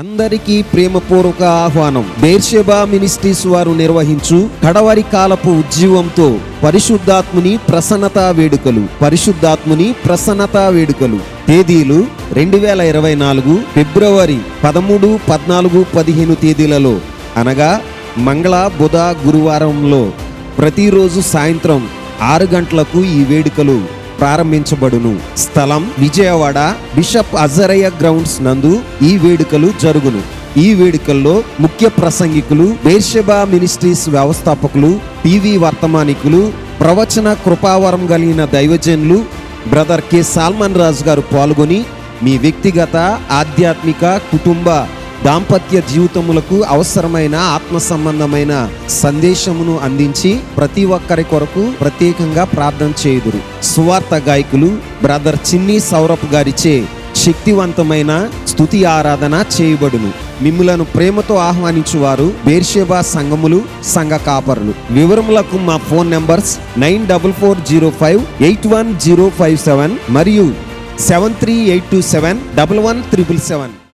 అందరికీ ప్రేమపూర్వక ఆహ్వానం. బేర్షెబా మినిస్ట్రీస్ వారు నిర్వహించు కడవరి కాలపు ఉజ్జీవంతో పరిశుద్ధాత్ముని ప్రసన్నతా వేడుకలు తేదీలు 2024 ఫిబ్రవరి 13, 14, 15 తేదీలలో అనగా మంగళ, బుధ, గురువారంలో ప్రతిరోజు సాయంత్రం 6 గంటలకు ఈ వేడుకలు ప్రారంభించబడును. స్థలం విజయవాడ బిషప్ అజరయ్య గ్రౌండ్స్ నందు ఈ వేడుకలు జరుగును. ఈ వేడుకల్లో ముఖ్య ప్రసంగికులు, బేర్షెబా మినిస్ట్రీస్ వ్యవస్థాపకులు, టీవీ వర్తమానికులు, ప్రవచన కృపావరం కలిగిన దైవజనులు బ్రదర్ కె సాల్మన్ రాజు గారు పాల్గొని మీ వ్యక్తిగత, ఆధ్యాత్మిక, కుటుంబ, దాంపత్య జీవితములకు అవసరమైన ఆత్మ సంబంధమైన సందేశమును అందించి ప్రతి ఒక్కరి కొరకు ప్రత్యేకంగా ప్రార్థన చేయుదురు. సువార్త గాయకులు బ్రదర్ చిన్ని సౌరప్ గారిచే శక్తివంతమైన స్తుతి ఆరాధన చేయబడును. మిమ్ములను ప్రేమతో ఆహ్వానించువారు బేర్షెబా సంఘములు, సంఘ కాపరులు. వివరములకు మా ఫోన్ నంబర్స్ 9440581057 మరియు 738271177.